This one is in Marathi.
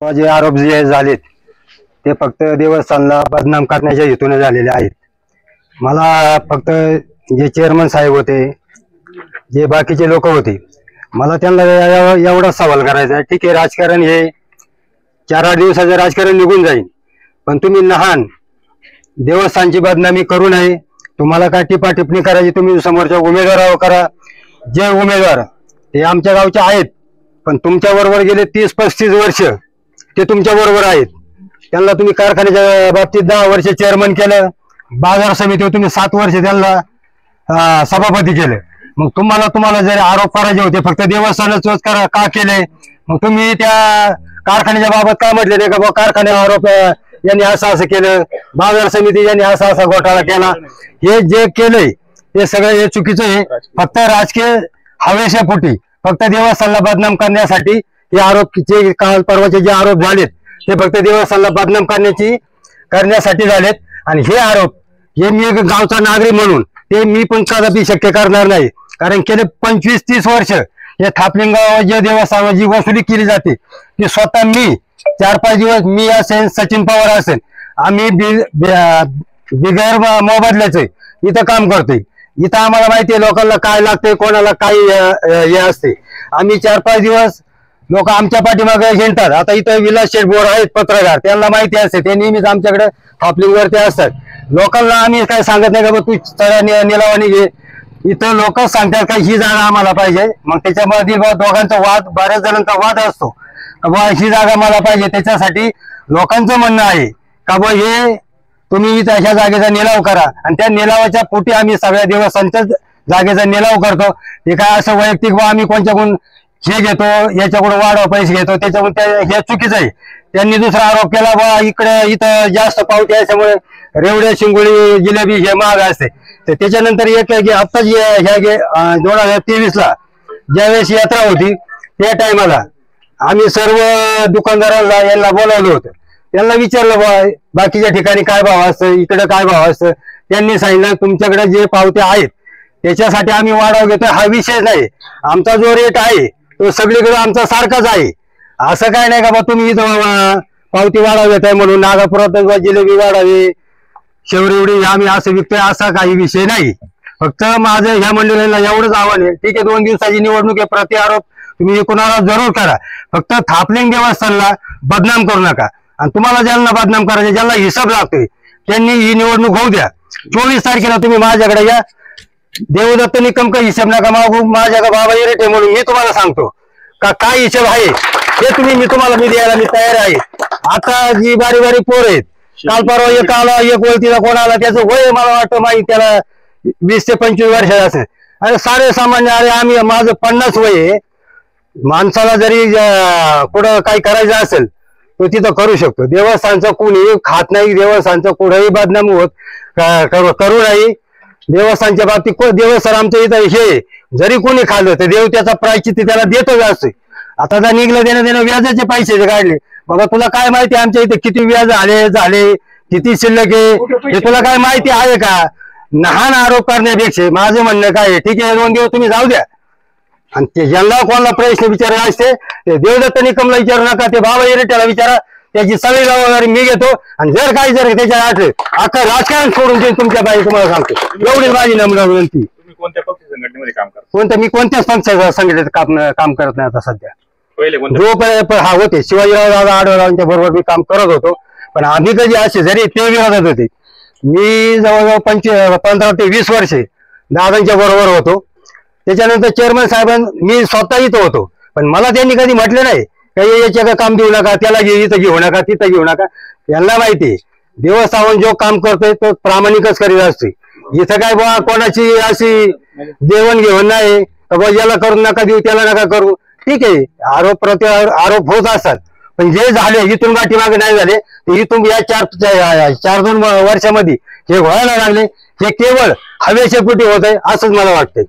जे आरोप जे झालेत ते फक्त देवस्थानला बदनाम करण्याच्या हेतूने झालेले आहेत। मला फक्त जे चेअरमन साहेब होते, जे बाकीचे लोक होते, मला त्यांना एवढा सवाल करायचा आहे, ठीक आहे राजकारण हे 4-8 दिवसाचं राजकारण निघून जाईल, पण तुम्ही लहान देवस्थानची बदनामी करू नये। तुम्हाला काय टिपा टिप्पणी करायची तुम्ही समोरच्या उमेदवारावर करा। जे उमेदवार ते आमच्या गावचे आहेत, पण तुमच्या बरोबर गेले 30-35 वर्ष ते तुमच्या बरोबर आहेत। त्यांना तुम्ही कारखान्याच्या बाबतीत 10 वर्ष चेअरमन केलं, बाजार समितीवर तुम्ही 7 वर्ष त्यांना सभापती केलं। मग तुम्हाला जर आरोप करायचे होते फक्त देवस्थानाच का केले, मग तुम्ही त्या कारखान्याच्या बाबत काय म्हटले नाही का बा कारखान्यावर आरोप यांनी असं केलं, बाजार समिती यांनी असा घोटाळा केला। हे जे केलंय ते सगळं हे चुकीचं आहे। फक्त राजकीय हवेशापोटी फक्त देवस्थानला बदनाम करण्यासाठी हे आरोप, जे काल परवाचे जे आरोप झालेत ते फक्त देवस्थानला बदनाम करण्यासाठी झालेत। आणि हे आरोप हे मी एक गावचा नागरिक म्हणून ते मी पण कदापि शक्य करणार नाही, कारण गेले 25-30 वर्ष हे थापलिंग जे देवस्थानावर जी वसुली केली जाते ती स्वतः मी 4-5 दिवस मी असेल, सचिन पवार असेल, आम्ही बिगर मोबदल्याचे इथं काम करतोय। इथं आम्हाला माहिती आहे लोकांना काय लागतंय, कोणाला काय हे असते। आम्ही 4-5 दिवस लोक आमच्या पाठीमागे हिंडतात। आता इथं विलास शेठ बोर आहेत पत्रकार, त्यांना माहिती असते, ते नेहमीच आमच्याकडे थापलिंग वरती असतात। लोकांना आम्ही काय सांगत नाही का तू निलावानी घे, इथं लोक सांगतात का ही जागा आम्हाला पाहिजे। मग त्याच्यामध्ये दोघांचा वाद, बऱ्याच जणांचा वाद असतो का बा ही जागा मला पाहिजे। त्याच्यासाठी लोकांचं म्हणणं आहे का बा हे तुम्ही इथं अशा जागेचा निलाव करा, आणि त्या निलावाच्या पोटी आम्ही सगळ्या देवस्थानच्याच जागेचा निलाव करतो। ते काय असं वैयक्तिक बा आम्ही कोणच्याकडून हे घेतो, याच्याकडून वाढवा पैसे घेतो, त्याच्यामुळे हे चुकीचं आहे। त्यांनी दुसरा आरोप केला बा इथं जास्त पावती असल्यामुळे रेवड्या, शिंगोळी, जिलेबी हे महाग असते। तर त्याच्यानंतर एक आत्ताच ह्या 2023ला ज्यावेळेस यात्रा होती त्या टायमाला आम्ही सर्व दुकानदारांना यांना बोलावलं होतं, त्यांना विचारलं बा बाकीच्या ठिकाणी काय भाव असतं, इकडे काय भाव असतं। त्यांनी सांगितलं तुमच्याकडे जे पावत्या आहेत त्याच्यासाठी आम्ही वाढव घेतोय, हा विषय नाही। आमचा जो रेट आहे तो सगळीकडे आमचा सारखाच आहे। असं काय नाही का बा तुम्ही इथं पावती वाढव घेताय म्हणून नागपुरात जिलेबी वाढावी, शेवरेवडी आम्ही असं विकतोय, असा काही विषय नाही। फक्त माझं ह्या मंडळीला एवढंच आव्हान आहे, ठीक आहे 2 दिवसाची निवडणूक आहे, प्रति आरोप तुम्ही कोणाला जरूर करा, फक्त थापलिंग देवस्थानला बदनाम करू नका। आणि तुम्हाला ज्यांना बदनाम करायचे, ज्यांना हिसाब लागतोय त्यांनी ही निवडणूक होऊ द्या। 24 तारखेला तुम्ही माझ्याकडे या, देवदत्त निकम का हिशेब नका मागू, माझ्याकडे बाबा इरेटे म्हणून मी तुम्हाला सांगतो का काय हिशेब आहे ते मी तुम्हाला द्यायला मी तयार आहे। आता जी बारी पोर आहेत, काल परवा एक आला, एक ओळखीचा कोण आला, त्याचं वय मला वाटतं माहिती त्याला 20 ते 25 वर्ष असेल। अरे सारे सामान्य, अरे आम्ही माझं 50 वय आहे। माणसाला जरी कुठं काही करायचं असेल तो तिथं करू शकतो। देवस्थानचं कोणी खात नाही, देवस्थानचं कुठंही बदनाम होत करू नाही। देवस्थानच्या बाबतीत देवस्थान आमच्या इथं हे जरी कोणी खाल्लं तर देव त्याचा प्रायश्चित्त त्याला देतच असते। आता जर निघलं देणं व्याजाचे पैसे काढले, बाबा तुला काय माहिती आमच्या इथे किती व्याज झाले किती शिल्लक आहे हे तुला काय माहिती आहे का? लहान आरोप करण्यापेक्षा माझं म्हणणं काय आहे, ठीक आहे 2 दिवस तुम्ही जाऊ द्या, आणि ते ज्यांना कोणाला प्रश्न विचारायला असते ते देवदत्त निकमला विचारू नका, ते बाबा इरेट्याला विचारा, त्याची सगळी जबाबदारी मी घेतो। आणि जर काही त्याच्या अख्खा राजकारण सोडून देईन तुमच्या बाई, तुम्हाला सांगतो एवढीच माझी नम्र विनंती। तुम्ही कोणत्या पक्ष संघटनेमध्ये काम करता? मी कोणत्याच पक्षाच्या संघटनेत काम करत नाही आता सध्या। पहिले हा होते शिवाजीराव दादा आडवरावांच्या बरोबर मी काम करत होतो, पण आम्ही कधी असे जरी ते विरोधात होते, मी जवळजवळ 15 ते 20 वर्षे दादांच्या बरोबर होतो। त्याच्यानंतर चेअरमन साहेबांनी मी स्वतः इथं होतो, पण मला त्यांनी कधी म्हटलं नाही काही याच्या काम देऊ नका, त्याला इथं घेऊ नका, तिथं घेऊ नका। त्यांना माहिती देवस्थान जो काम करतोय तो प्रामाणिकच करीत असते। इथं काय बा कोणाची अशी देवण घेऊन नाही बा याला करू नका देऊ, त्याला नका करू, ठीक आहे आरोप आरोप होत असतात, पण जे झाले इथून पाठीमागे नाही झाले ते इथून या 4-2 वर्षामध्ये हे व्हायला लागले, हे केवळ हवेच्या पोटी होत आहे असंच मला वाटतंय।